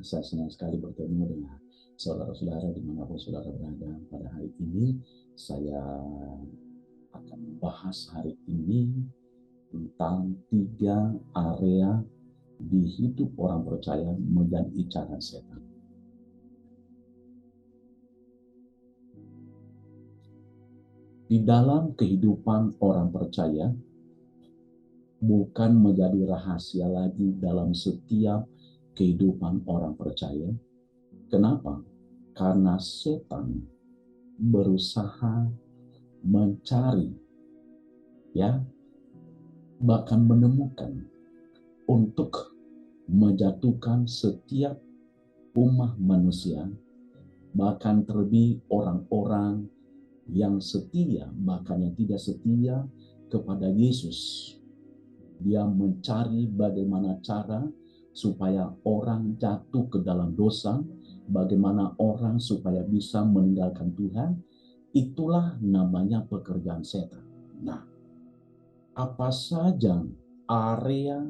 saya senang sekali bertemu dengan saudara-saudara dimanapun saudara berada. Pada hari ini saya akan membahas hari ini tentang 3 area di hidup orang percaya menjadi incaran setan. Di dalam kehidupan orang percaya bukan menjadi rahasia lagi dalam setiap kehidupan orang percaya. Kenapa? Karena setan berusaha mencari, bahkan menemukan untuk menjatuhkan setiap umat manusia, bahkan terlebih orang-orang yang setia, bahkan yang tidak setia kepada Yesus. Dia mencari bagaimana cara supaya orang jatuh ke dalam dosa, bagaimana orang supaya bisa meninggalkan Tuhan. Itulah namanya pekerjaan setan. Nah, apa saja area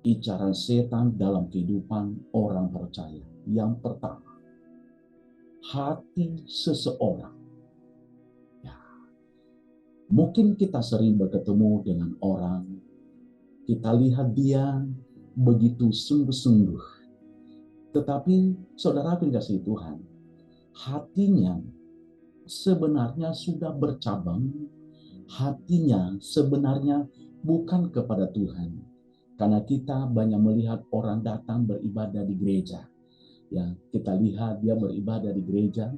incaran setan dalam kehidupan orang percaya? Yang pertama, hati seseorang. Mungkin kita sering bertemu dengan orang, kita lihat dia begitu sungguh-sungguh. Tetapi saudara dikasihi Tuhan, hatinya sebenarnya sudah bercabang, hatinya sebenarnya bukan kepada Tuhan. Karena kita banyak melihat orang datang beribadah di gereja. Ya, kita lihat dia beribadah di gereja,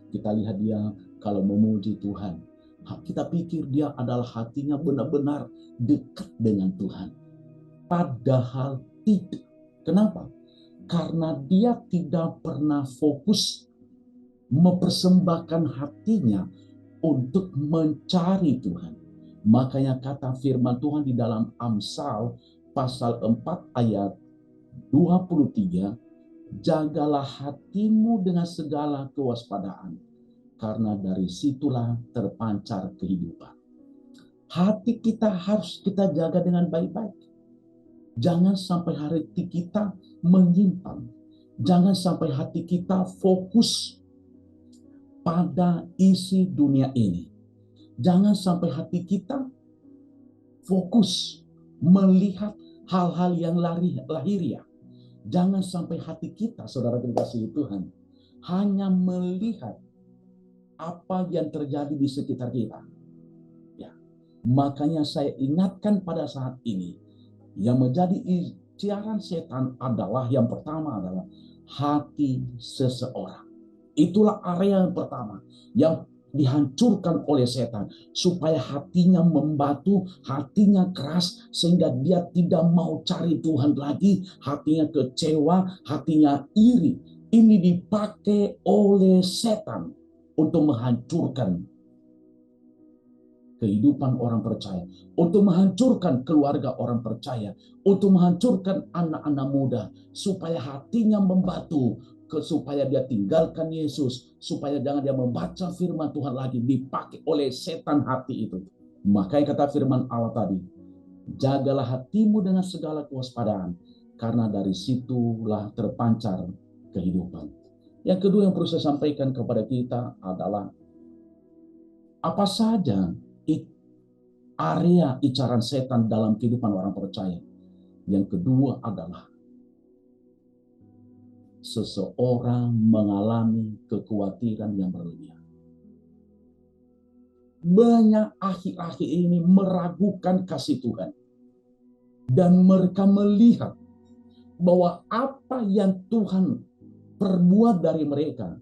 kita lihat dia kalau memuji Tuhan. Kita pikir dia adalah hatinya benar-benar dekat dengan Tuhan. Padahal tidak. Kenapa? Karena dia tidak pernah fokus mempersembahkan hatinya untuk mencari Tuhan. Makanya kata firman Tuhan di dalam Amsal pasal 4 ayat 23, jagalah hatimu dengan segala kewaspadaan, karena dari situlah terpancar kehidupan. Hati kita harus kita jaga dengan baik-baik. Jangan sampai hati kita menyimpang. Jangan sampai hati kita fokus pada isi dunia ini. Jangan sampai hati kita fokus melihat hal-hal yang lahiriah. Jangan sampai hati kita, saudara dikasihi Tuhan, hanya melihat apa yang terjadi di sekitar kita. Ya. Makanya saya ingatkan pada saat ini, yang menjadi incaran setan adalah yang pertama adalah hati seseorang. Itulah area yang pertama yang dihancurkan oleh setan, supaya hatinya membatu, hatinya keras, sehingga dia tidak mau cari Tuhan lagi, hatinya kecewa, hatinya iri. Ini dipakai oleh setan untuk menghancurkan kehidupan orang percaya, untuk menghancurkan keluarga orang percaya, untuk menghancurkan anak-anak muda, supaya hatinya membatu, supaya dia tinggalkan Yesus, supaya jangan dia membaca firman Tuhan lagi, dipakai oleh setan hati itu. Makanya kata firman Allah tadi, jagalah hatimu dengan segala kewaspadaan, karena dari situlah terpancar kehidupan. Yang kedua yang perlu saya sampaikan kepada kita adalah, apa saja area incaran setan dalam kehidupan orang percaya. Yang kedua adalah seseorang mengalami kekhawatiran yang berlebihan. Banyak akhir-akhir ini meragukan kasih Tuhan. Dan mereka melihat bahwa apa yang Tuhan perbuat dari mereka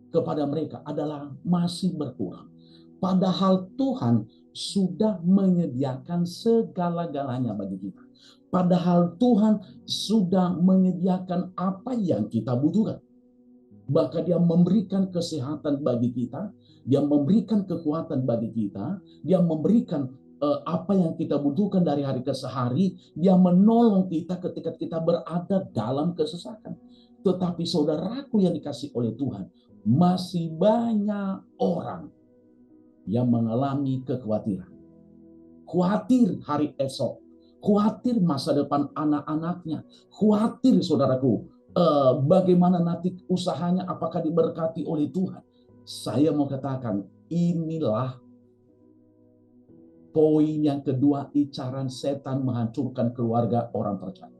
kepada mereka adalah masih berkurang. Padahal Tuhan sudah menyediakan segala-galanya bagi kita. Padahal Tuhan sudah menyediakan apa yang kita butuhkan. Bahkan dia memberikan kesehatan bagi kita, dia memberikan kekuatan bagi kita, dia memberikan apa yang kita butuhkan dari hari ke hari, dia menolong kita ketika kita berada dalam kesesakan. Tetapi saudaraku yang dikasih oleh Tuhan, masih banyak orang yang mengalami kekhawatiran. Khawatir hari esok, khawatir masa depan anak-anaknya, khawatir saudaraku bagaimana nanti usahanya, apakah diberkati oleh Tuhan. Saya mau katakan, inilah poin yang kedua, incaran setan menghancurkan keluarga orang percaya.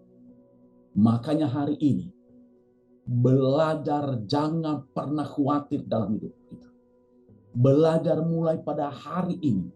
Makanya hari ini, belajar jangan pernah khawatir dalam hidup kita. Belajar mulai pada hari ini.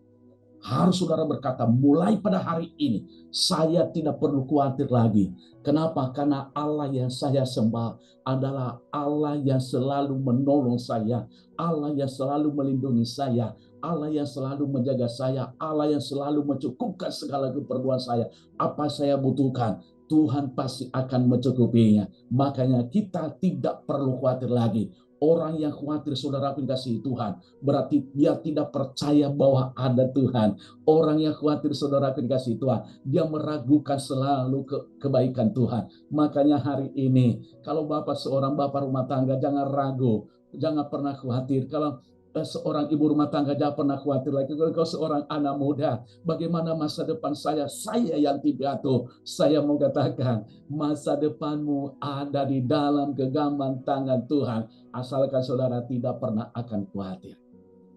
Harus saudara berkata, mulai pada hari ini, saya tidak perlu khawatir lagi. Kenapa? Karena Allah yang saya sembah adalah Allah yang selalu menolong saya, Allah yang selalu melindungi saya, Allah yang selalu menjaga saya, Allah yang selalu mencukupkan segala keperluan saya. Apa saya butuhkan, Tuhan pasti akan mencukupinya. Makanya kita tidak perlu khawatir lagi. Orang yang khawatir, saudara kasih Tuhan, berarti dia tidak percaya bahwa ada Tuhan. Orang yang khawatir, saudara kasih Tuhan, dia meragukan selalu kebaikan Tuhan. Makanya hari ini, kalau seorang bapak rumah tangga, jangan ragu, jangan pernah khawatir. Kalau seorang ibu rumah tangga, jangan pernah khawatir lagi. Kalau seorang anak muda, bagaimana masa depan saya? Saya yang pidato, saya mau katakan, masa depanmu ada di dalam genggaman tangan Tuhan. Asalkan saudara tidak pernah akan khawatir.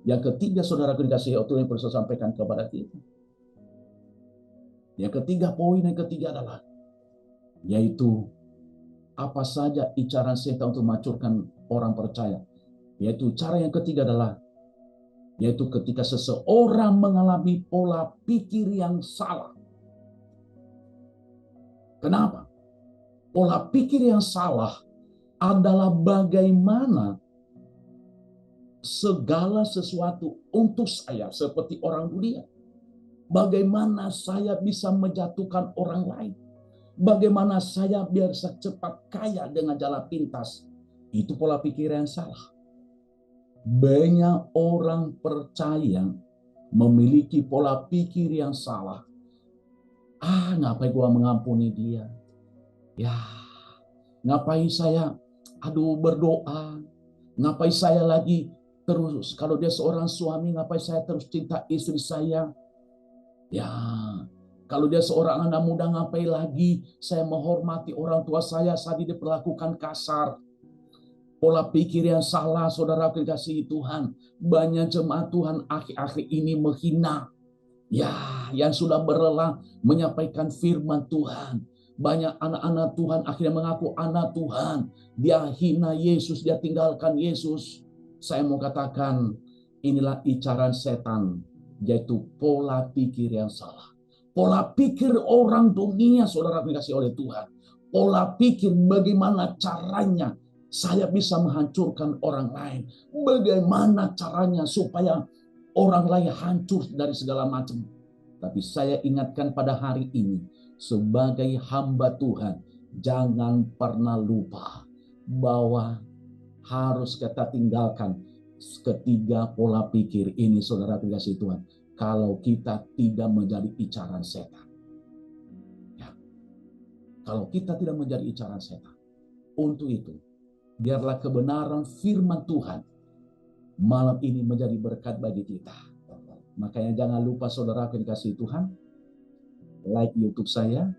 Yang ketiga, saudara dikasih waktu yang perlu saya sampaikan kepada kita. Yang ketiga, poin yang ketiga adalah, yaitu apa saja incaran setan untuk menghancurkan orang percaya. Yaitu cara yang ketiga adalah, yaitu ketika seseorang mengalami pola pikir yang salah. Kenapa? Pola pikir yang salah adalah bagaimana segala sesuatu untuk saya seperti orang dunia. Bagaimana saya bisa menjatuhkan orang lain. Bagaimana saya biar cepat kaya dengan jalan pintas. Itu pola pikir yang salah. Banyak orang percaya memiliki pola pikir yang salah. Ngapain gua mengampuni dia? Ya, ngapain saya berdoa? Ngapain saya lagi terus, kalau dia seorang suami, ngapain saya terus cinta istri saya? Ya, kalau dia seorang anak muda, ngapain lagi saya menghormati orang tua saya saat diperlakukan kasar? Pola pikir yang salah, saudara kasih Tuhan. Banyak jemaat Tuhan akhir-akhir ini menghina. Ya, yang sudah berlelah menyampaikan firman Tuhan. Banyak anak-anak Tuhan akhirnya mengaku anak Tuhan. Dia hina Yesus, dia tinggalkan Yesus. Saya mau katakan, inilah incaran setan, yaitu pola pikir yang salah. Pola pikir orang dunia, saudara dikasih oleh Tuhan. Pola pikir bagaimana caranya saya bisa menghancurkan orang lain. Bagaimana caranya supaya orang lain hancur dari segala macam. Tapi saya ingatkan pada hari ini, sebagai hamba Tuhan, jangan pernah lupa bahwa harus kita tinggalkan ketiga pola pikir ini, saudara dikasih Tuhan. Kalau kita tidak menjadi incaran setan. Ya. Kalau kita tidak menjadi incaran setan. Untuk itu, biarlah kebenaran firman Tuhan malam ini menjadi berkat bagi kita. Makanya jangan lupa saudara dikasih Tuhan, like YouTube saya,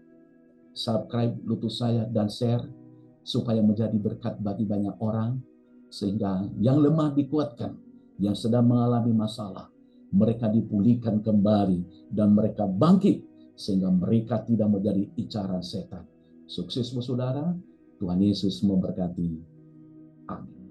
subscribe YouTube saya, dan share supaya menjadi berkat bagi banyak orang, sehingga yang lemah dikuatkan, yang sedang mengalami masalah, mereka dipulihkan kembali, dan mereka bangkit, sehingga mereka tidak menjadi incaran setan. Sukses saudara, Tuhan Yesus memberkati. Amin.